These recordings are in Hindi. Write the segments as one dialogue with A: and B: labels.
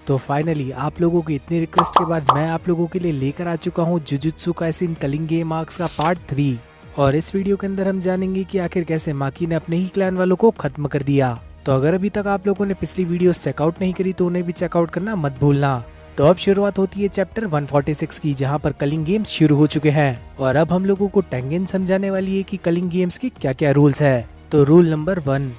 A: तो फाइनली आप लोगों की इतनी रिक्वेस्ट के बाद मैं आप लोगों के लिए लेकर आ चुका हूँ Jujutsu Kaisen culling game arcs का पार्ट 3। और इस वीडियो के अंदर हम जानेंगे कि आखिर कैसे माकी ने अपने ही क्लैन वालों को खत्म कर दिया। तो अगर अभी तक आप लोगों ने पिछली वीडियो चेकआउट नहीं करी तो उन्हें भी चेकआउट करना मत भूलना। तो अब शुरुआत होती है चैप्टर 146 की, जहाँ पर कलिंग गेम्स शुरू हो चुके हैं और अब हम लोगों को टेंगेन समझाने वाली है कि कलिंग गेम्स के क्या क्या रूल्स है। तो रूल नंबर 1,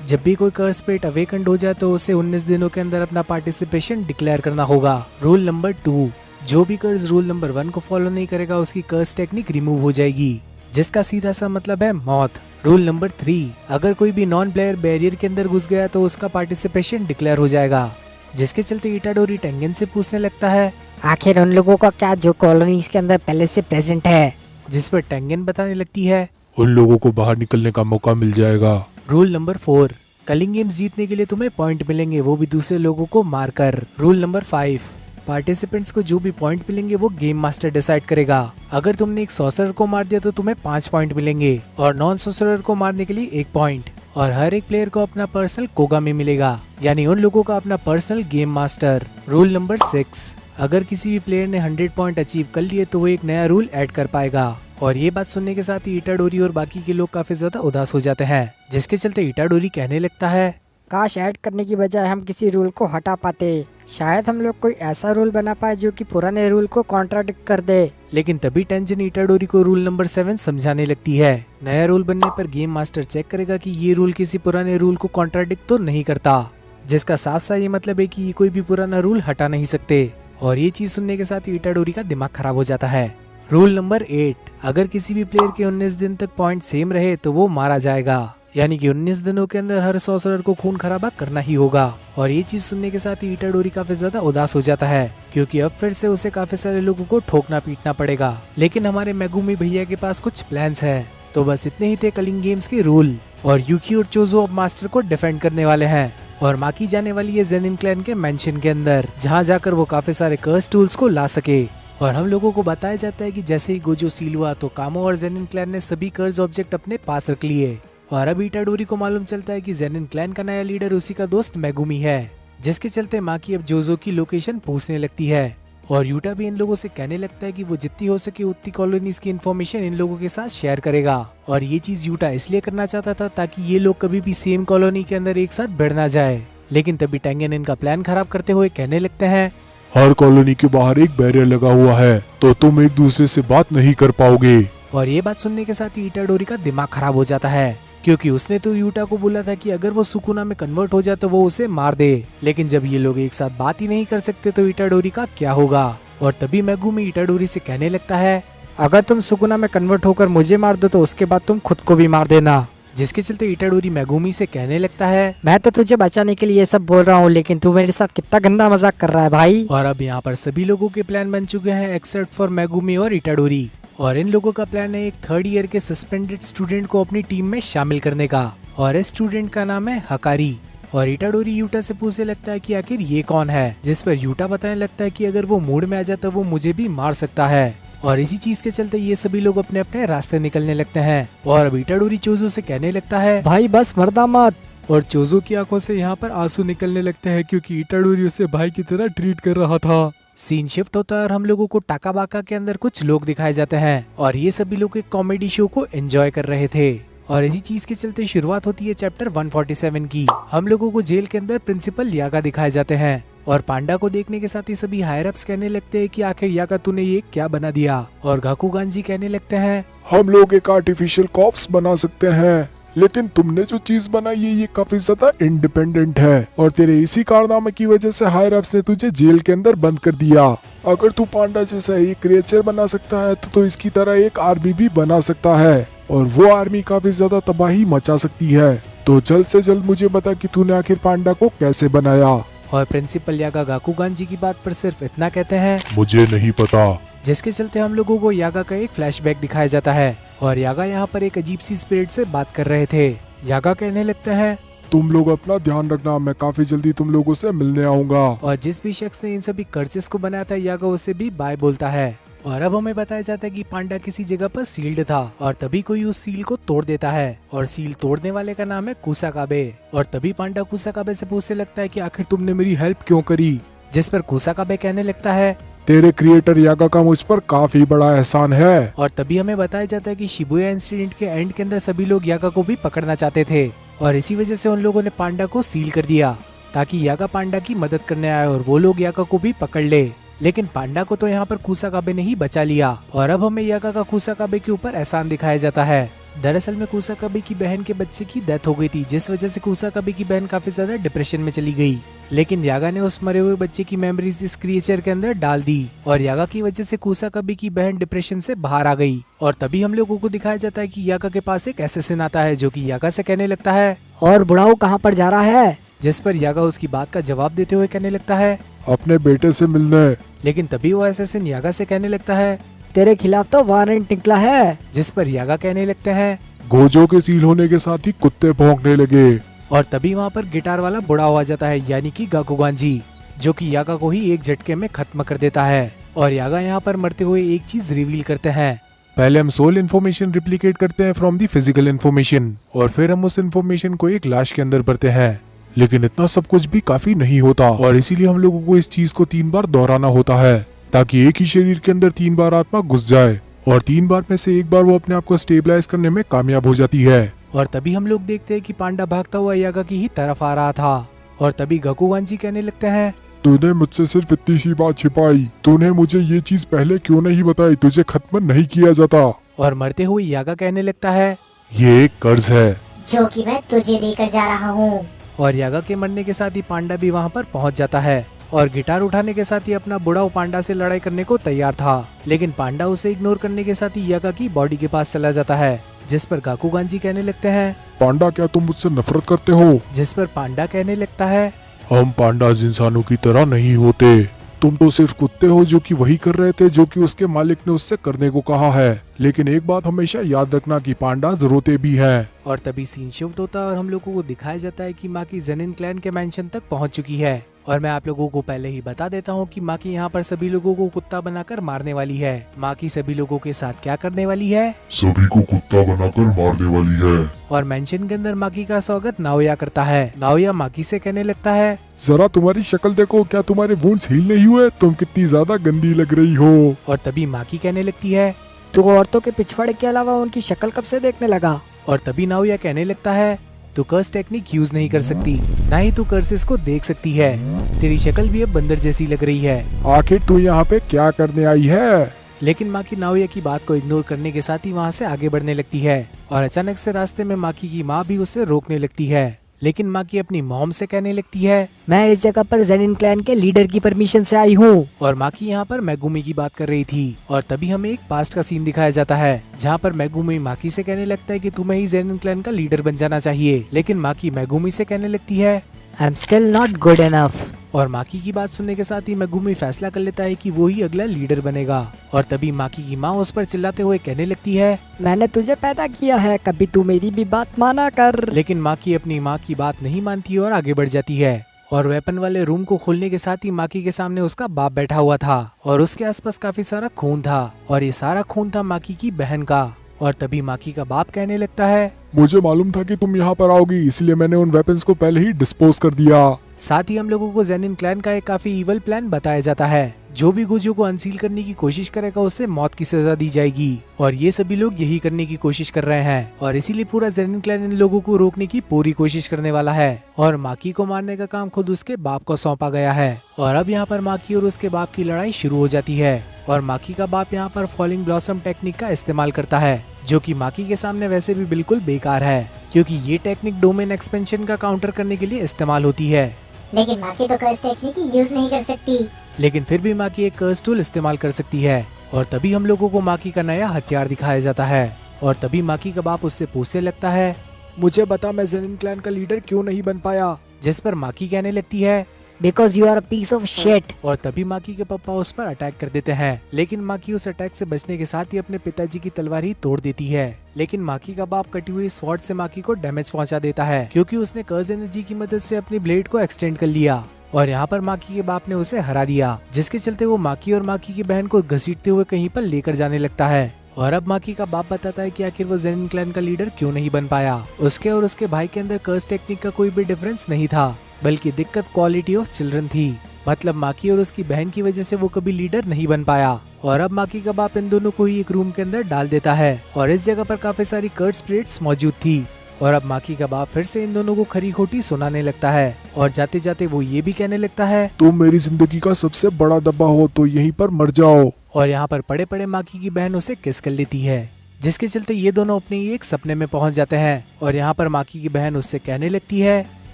A: जब भी कोई कर्स पेट अवेकंड हो जाए तो उसे 19 दिनों के अंदर अपना पार्टिसिपेशन डिक्लेयर करना होगा। रूल नंबर 2, जो भी कर्स रूल नंबर 1 को फॉलो नहीं करेगा उसकी कर्स टेक्निक रिमूव हो जाएगी, जिसका सीधा सा मतलब है मौत। रूल नंबर 3, अगर कोई भी नॉन प्लेयर बैरियर के अंदर घुस गया तो उसका पार्टिसिपेशन डिक्लेयर हो जाएगा, जिसके चलते इटाडोरी टेंगेन से पूछने लगता है
B: आखिर उन लोगों का क्या जो कॉलोनीज के अंदर पहले से प्रेजेंट है।
A: जिस पर टेंगेन बताने लगती है
C: उन लोगों को बाहर निकलने का मौका मिल जाएगा।
A: रूल नंबर 4, कलिंग गेम्स जीतने के लिए तुम्हें पॉइंट मिलेंगे, वो भी दूसरे लोगों को मारकर। रूल नंबर 5, पार्टिसिपेंट्स को जो भी पॉइंट मिलेंगे वो गेम मास्टर डिसाइड करेगा। अगर तुमने एक सॉर्सरर को मार दिया तो तुम्हें 5 पॉइंट मिलेंगे और नॉन सॉर्सरर को मारने के लिए 1 पॉइंट। और हर एक प्लेयर को अपना पर्सनल कोगामी मिलेगा, यानी उन लोगों का अपना personal game master. Rule number 6, अगर किसी भी प्लेयर ने 100 पॉइंट अचीव कर लिए तो वो एक नया रूल ऐड कर पाएगा। और ये बात सुनने के साथ ही इटाडोरी और बाकी के लोग काफी ज्यादा उदास हो जाते हैं, जिसके चलते इटाडोरी कहने लगता है
B: काश ऐड करने की बजाय हम किसी रूल को हटा पाते। शायद हम लोग कोई ऐसा रूल बना पाए जो कि पुराने रूल को कॉन्ट्राडिक्ट कर दे।
A: लेकिन तभी टेंजन इटाडोरी को रूल नंबर 7 समझाने लगती है। नया रूल बनने पर गेम मास्टर चेक करेगा कि ये रूल किसी पुराने रूल को कॉन्ट्राडिक्ट तो नहीं करता, जिसका साफ साफ ये मतलब है कि ये कोई भी पुराना रूल हटा नहीं सकते। और ये चीज सुनने के साथ ही इटाडोरी का दिमाग खराब हो जाता है। रूल नंबर 8, अगर किसी भी प्लेयर के 19 दिन तक पॉइंट सेम रहे तो वो मारा जाएगा, यानी कि 19 दिनों के अंदर हर सॉर्सरर को खून खराबा करना ही होगा। और ये चीज सुनने के साथ ही इटाडोरी काफी ज्यादा उदास हो जाता है, क्योंकि अब फिर से उसे काफी सारे लोगों को ठोकना पीटना पड़ेगा। लेकिन हमारे मेगुमी भैया के पास कुछ प्लान्स है। तो बस इतने ही थे कलिंग गेम्स के रूल। और यूकी और चोजो अब मास्टर को डिफेंड करने वाले हैं और माकी जाने वाली है जेनिन क्लैन के मेंशन के अंदर, जहाँ जाकर वो काफी सारे कर्स टूल्स को ला सके। और हम लोगों को बताया जाता है कि जैसे ही गोजो सील हुआ तो कामो और जेनिन क्लैन ने सभी कर्स ऑब्जेक्ट अपने पास रख लिए। और अब इटाडोरी को मालूम चलता है कि जेनिन क्लैन का नया लीडर उसी का दोस्त मेगुमी है, जिसके चलते माकी अब जोजो की लोकेशन पूछने लगती है। और यूटा भी इन लोगों से कहने लगता है कि वो जितनी हो सके उतनी कॉलोनीज की इन्फॉर्मेशन इन लोगों के साथ शेयर करेगा। और ये चीज यूटा इसलिए करना चाहता था ताकि ये लोग कभी भी सेम कॉलोनी के अंदर एक साथ बढ़ ना जाए। लेकिन तभी टेंगेन इनका प्लान खराब करते हुए कहने लगते हैं
C: हर कॉलोनी के बाहर एक बैरियर लगा हुआ है तो तुम एक दूसरे से बात नहीं कर पाओगे।
A: और ये बात सुनने के साथ ही इटाडोरी का दिमाग खराब हो जाता है, क्योंकि उसने तो यूटा को बोला था कि अगर वो सुकुना में कन्वर्ट हो जाए तो वो उसे मार दे। लेकिन जब ये लोग एक साथ बात ही नहीं कर सकते तो इटाडोरी का क्या होगा। और तभी मेगुमी इटाडोरी से कहने लगता है
B: अगर तुम सुकुना में कन्वर्ट होकर मुझे मार दो तो उसके बाद तुम खुद को भी मार देना।
A: जिसके चलते इटाडोरी मेगुमी से कहने लगता है
B: मैं तो तुझे बचाने के लिए ये सब बोल रहा हूँ, लेकिन तू मेरे साथ कितना गंदा मजाक कर रहा है भाई।
A: और अब यहाँ पर सभी लोगों के प्लान बन चुके हैं एक्सेप्ट फॉर मेगुमी और इटाडोरी। और इन लोगों का प्लान है एक 3rd ईयर के सस्पेंडेड स्टूडेंट को अपनी टीम में शामिल करने का। और इस स्टूडेंट का नाम है हकारी। और इटाडोरी यूटा से पूछने लगता है कि आखिर ये कौन है, जिस पर यूटा बताने लगता है कि अगर वो मूड में आ जाता वो मुझे भी मार सकता है। और इसी चीज के चलते ये सभी लोग अपने अपने रास्ते निकलने लगते हैं। और अब इटाडोरी चोजो से कहने लगता है
B: भाई बस मरदा मत।
A: और चोजो की आंखों से यहाँ पर आंसू निकलने लगते हैं, क्योंकि इटाडोरी उसे भाई की तरह ट्रीट कर रहा था। सीन शिफ्ट होता है और हम लोगों को टाकाबाका के अंदर कुछ लोग दिखाए जाते हैं और ये सभी लोग एक कॉमेडी शो को एंजॉय कर रहे थे। और इसी चीज के चलते शुरुआत होती है चैप्टर 147 की। हम लोगों को जेल के अंदर प्रिंसिपल यागा दिखाए जाते हैं और पांडा को देखने के साथ ही सभी हायर अप्स कहने लगते हैं कि आखिर यागा तूने ये क्या बना दिया। और गाकुगान जी कहने लगते हैं
C: हम लोग एक आर्टिफिशियल कॉप्स बना सकते हैं, लेकिन तुमने जो चीज बनाई है ये काफी ज्यादा इंडिपेंडेंट है और तेरे इसी कारनामे की वजह से हायर अप्स ने तुझे जेल के अंदर बंद कर दिया। अगर तू पांडा जैसा एक क्रिएचर बना सकता है तो इसकी तरह एक आर्मी भी बना सकता है और वो आर्मी काफी ज्यादा तबाही मचा सकती है। तो जल्द से जल्द मुझे बता कि तूने आखिर पांडा को कैसे बनाया।
A: और प्रिंसिपल यागा गाकुगान जी की बात पर सिर्फ इतना कहते हैं
C: मुझे नहीं पता।
A: जिसके चलते हम लोगों को यागा का एक फ्लैशबैक दिखाया जाता है और यागा यहाँ पर एक अजीब सी स्पिरिट से बात कर रहे थे। यागा कहने लगते हैं
C: तुम लोग अपना ध्यान रखना, मैं काफी जल्दी तुम लोगों से मिलने आऊंगा।
A: और जिस भी शख्स ने इन सभी कर्सेस को बनाया था यागा उसे भी बाय बोलता है। और अब हमें बताया जाता है कि पांडा किसी जगह पर सील्ड था और तभी कोई उस सील को तोड़ देता है और सील तोड़ने वाले का नाम है कुसाकाबे। और तभी पांडा कुसाकाबे से पूछने लगता है कि आखिर तुमने मेरी हेल्प क्यों करी, जिस पर कुसाकाबे कहने लगता है
C: तेरे क्रिएटर यागा का मुझ पर काफी बड़ा एहसान है।
A: और तभी हमें बताया जाता है कि शिबुया इंसिडेंट के एंड के अंदर सभी लोग यागा को भी पकड़ना चाहते थे और इसी वजह से उन लोगों ने पांडा को सील कर दिया ताकि यागा पांडा की मदद करने आए और वो लोग यागा को भी पकड़ ले। लेकिन पांडा को तो यहाँ पर कुसाकाबे ने ही बचा लिया और अब हमें यागा का कुसाकाबे के ऊपर एहसान दिखाया जाता है। दरअसल में कुसाकाबे की बहन के बच्चे की डेथ हो गई थी, जिस वजह से कुसाकाबे की बहन काफी ज्यादा डिप्रेशन में चली गई। लेकिन यागा ने उस मरे हुए बच्चे की मेमोरीज इस क्रिएचर के अंदर डाल दी और यागा की वजह से कुसाकाबे की बहन डिप्रेशन से बाहर आ गई। और तभी हम लोगों को दिखाया जाता है कि यागा के पास एक एसेसिन आता है जो कि यागा से कहने लगता है
B: और बुढ़ाऊ कहाँ पर जा रहा है?
A: जिस पर यागा उसकी बात का जवाब देते हुए कहने लगता है
C: अपने बेटे से मिलने।
A: लेकिन तभी वो एसेसिन यागा से कहने लगता है
B: तेरे खिलाफ तो वारंट निकला है।
A: जिस पर यागा कहने लगते हैं
C: गोजो के सील होने के साथ ही कुत्ते भौंकने लगे।
A: और तभी वहाँ पर गिटार वाला बुढ़ा हुआ जाता है यानी कि गाकुगान जी, जो कि यागा को ही एक झटके में खत्म कर देता है। और यागा यहाँ पर मरते हुए एक चीज रिवील करते हैं।
C: पहले हम सोल इन्फॉर्मेशन रिप्लिकेट करते हैं फ्रॉम दी फिजिकल इन्फॉर्मेशन और फिर हम उस इन्फॉर्मेशन को एक लाश के अंदर भरते हैं। लेकिन इतना सब कुछ भी काफी नहीं होता और इसीलिए हम लोगों को इस चीज को 3 बार दोहराना होता है ताकि एक ही शरीर के अंदर 3 बार आत्मा घुस जाए और 3 बार में से एक बार वो अपने आप को स्टेबलाइज करने में कामयाब हो जाती है।
A: और तभी हम लोग देखते हैं कि पांडा भागता हुआ यागा की ही तरफ आ रहा था और तभी गाकुगान जी कहने लगते हैं
C: तूने मुझसे सिर्फ इतनी सी बात छिपाई, तूने मुझे ये चीज पहले क्यों नहीं बताई, तुझे खत्म नहीं किया जाता।
A: और मरते हुए यागा कहने लगता है
C: ये एक कर्ज है
D: जो कि मैं तुझे देकर जा रहा हूँ।
A: और यागा के मरने के साथ ही पांडा भी वहाँ पर पहुँच जाता है और गिटार उठाने के साथ ही अपना बुढ़ाऊ पांडा से लड़ाई करने को तैयार था। लेकिन पांडा उसे इग्नोर करने के साथ ही यागा की बॉडी के पास चला जाता है, जिस पर गाकुगान जी कहने लगते हैं
C: पांडा क्या तुम मुझसे नफरत करते हो?
A: जिस पर पांडा कहने लगता है
C: हम पांडाज इंसानों की तरह नहीं होते, तुम तो सिर्फ कुत्ते हो जो कि वही कर रहे थे जो कि उसके मालिक ने उससे करने को कहा है। लेकिन एक बात हमेशा याद रखना कि पांडाज रोते भी हैं।
A: और तभी सीन शिफ्ट होता है और हम लोगों को दिखाया जाता है कि माकी जेनिन क्लैन के मेंशन तक पहुंच चुकी है। और मैं आप लोगों को पहले ही बता देता हूं कि माकी यहाँ पर सभी लोगों को कुत्ता बनाकर मारने वाली है। माकी सभी लोगों के साथ क्या करने वाली है?
E: सभी को कुत्ता बनाकर मारने वाली है।
A: और मेंशन के अंदर माकी का स्वागत नाओया करता है। नाओया माकी से कहने लगता है
C: जरा तुम्हारी शक्ल देखो, क्या तुम्हारे वुंड्स हील नहीं हुए? तुम कितनी ज्यादा गंदी लग रही हो।
A: और तभी माकी कहने लगती है
B: तू औरतों के पिछवाड़े के अलावा उनकी शक्ल कब से देखने लगा?
A: और तभी नाओया कहने लगता है तू कर्स टेक्निक यूज नहीं कर सकती, ना ही तू कर्सेस को देख सकती है। तेरी शक्ल भी अब बंदर जैसी लग रही है।
C: आखिर तू यहाँ पे क्या करने आई है?
A: लेकिन माकी नाओया की बात को इग्नोर करने के साथ ही वहाँ से आगे बढ़ने लगती है और अचानक से रास्ते में माकी की माँ भी उसे रोकने लगती है। लेकिन माकी अपनी मॉम से कहने लगती है
B: मैं इस जगह पर जेनिन क्लैन के लीडर की परमिशन से आई हूँ।
A: और माकी यहाँ पर मेगुमी की बात कर रही थी। और तभी हमें एक पास्ट का सीन दिखाया जाता है जहाँ पर मेगुमी माकी से कहने लगता है कि तुम्हें ही जेनिन क्लैन का लीडर बन जाना चाहिए। लेकिन माकी मेगुमी से कहने लगती है
B: I am still not good enough.
A: और माकी की बात सुनने के साथ ही मेगुमी फैसला कर लेता है कि वो ही अगला लीडर बनेगा। और तभी माकी की माँ उस पर चिल्लाते हुए कहने लगती है
B: मैंने तुझे पैदा किया है, कभी तू मेरी भी बात माना कर।
A: लेकिन माकी अपनी माँ की बात नहीं मानती और आगे बढ़ जाती है। और वेपन वाले रूम को खोलने के साथ ही माकी के सामने उसका बाप बैठा हुआ था और उसके आसपास काफी सारा खून था और ये सारा खून था माकी की बहन का। और तभी माकी का बाप कहने लगता है
C: मुझे मालूम था कि तुम यहाँ पर आओगी, इसलिए मैंने उन वेपन्स को पहले ही डिस्पोज कर दिया।
A: साथ ही हम लोगों को जेनिन क्लैन का एक काफी इवल प्लान बताया जाता है। जो भी गोजो को अनसील करने की कोशिश करेगा उसे मौत की सजा दी जाएगी और ये सभी लोग यही करने की कोशिश कर रहे हैं और इसीलिए पूरा जेनिन क्लैन इन लोगों को रोकने की पूरी कोशिश करने वाला है। और माकी को मारने का काम खुद उसके बाप को सौंपा गया है। और अब यहाँ पर माकी और उसके बाप की लड़ाई शुरू हो जाती है और माकी का बाप यहाँ पर फॉलिंग ब्लॉसम टेक्निक का इस्तेमाल करता है, जो कि माकी के सामने वैसे भी बिल्कुल बेकार है क्योंकि ये टेक्निक डोमेन एक्सपेंशन का काउंटर करने के लिए इस्तेमाल होती है।
D: लेकिन माकी तो कर्स टेक्निक यूज नहीं कर सकती।
A: लेकिन फिर भी माकी एक कर्स टूल इस्तेमाल कर सकती है। और तभी हम लोगों को माकी का नया हथियार दिखाया जाता है और तभी माकी का बाप उससे पूछने लगता है मुझे बता मैं जेनिन क्लैन का लीडर क्यों नहीं बन पाया? जिस पर माकी कहने लगती है
B: because you are a piece of shit.
A: और तभी माकी के पापा उस पर अटैक कर देते हैं। लेकिन माकी उस अटैक से बचने के साथ ही अपने पिताजी की तलवार ही तोड़ देती है। लेकिन माकी का बाप कटी हुई स्वॉर्ड से माकी को डैमेज पहुंचा देता है क्योंकि उसने कर्स एनर्जी की मदद से अपनी ब्लेड को एक्सटेंड कर लिया और यहाँ पर माकी के बाप ने उसे हरा दिया, जिसके चलते वो माकी और माकी की बहन को घसीटते हुए कहीं पर लेकर जाने लगता है। और अब माकी का बाप बताता है कि आखिर वो जेनिन क्लैन का लीडर क्यों नहीं बन पाया। उसके और उसके भाई के अंदर कर्स टेक्निक का कोई भी डिफरेंस नहीं था बल्कि दिक्कत क्वालिटी ऑफ चिल्ड्रन थी। मतलब माकी और उसकी बहन की वजह से वो कभी लीडर नहीं बन पाया। और अब माकी का बाप इन दोनों को ही एक रूम के अंदर डाल देता है और इस जगह पर काफी सारी कर्ड स्पिरिट्स मौजूद थी। और अब माकी का बाप फिर से इन दोनों को खरी खोटी सुनाने लगता है और जाते जाते वो ये भी कहने लगता है,
C: तुम मेरी जिंदगी का सबसे बड़ा दबा हो तो यहीं पर मर जाओ।
A: और यहाँ पर पड़े पड़े माकी की बहन उसे किस कर लेती है, जिसके चलते ये दोनों अपने ही एक सपने में पहुंच जाते हैं। और यहाँ पर माकी की बहन उससे कहने लगती है,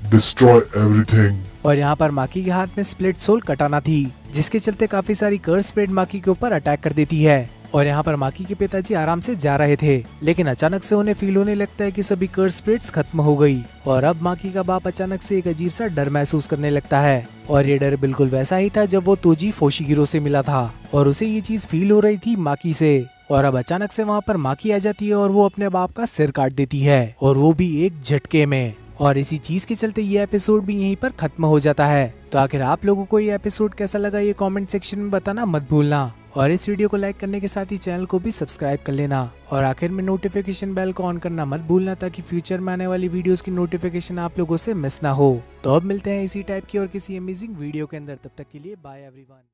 E: डिस्ट्रॉय एवरीथिंग।
A: और यहाँ पर माकी के हाथ में स्प्लिट सोल कटाना थी, जिसके चलते काफी सारी कर्स स्पिरिट माकी के ऊपर अटैक कर देती है। और यहाँ पर माकी के पिताजी आराम से जा रहे थे, लेकिन अचानक से उन्हें फील होने लगता है कि सभी कर्स स्पिरिट्स खत्म हो गई। और अब माकी का बाप अचानक से एक अजीब सा डर महसूस करने लगता है। और ये डर बिल्कुल वैसा ही था जब वो तोजी फोशिगिरो से मिला था और उसे ये चीज फील हो रही थी माकी से। और अब अचानक से वहाँ पर माकी आ जाती है और वो अपने बाप का सिर काट देती है, और वो भी एक झटके में। और इसी चीज के चलते ये एपिसोड भी यहीं पर खत्म हो जाता है। तो आखिर आप लोगों को ये एपिसोड कैसा लगा ये कमेंट सेक्शन में बताना मत भूलना। और इस वीडियो को लाइक करने के साथ ही चैनल को भी सब्सक्राइब कर लेना। और आखिर में नोटिफिकेशन बेल को ऑन करना मत भूलना, ताकि फ्यूचर में आने वाली वीडियोस की नोटिफिकेशन आप लोगों से मिस ना हो। तो अब मिलते हैं इसी टाइप की और किसी अमेजिंग वीडियो के अंदर। तब तक के लिए बाय एवरीवन।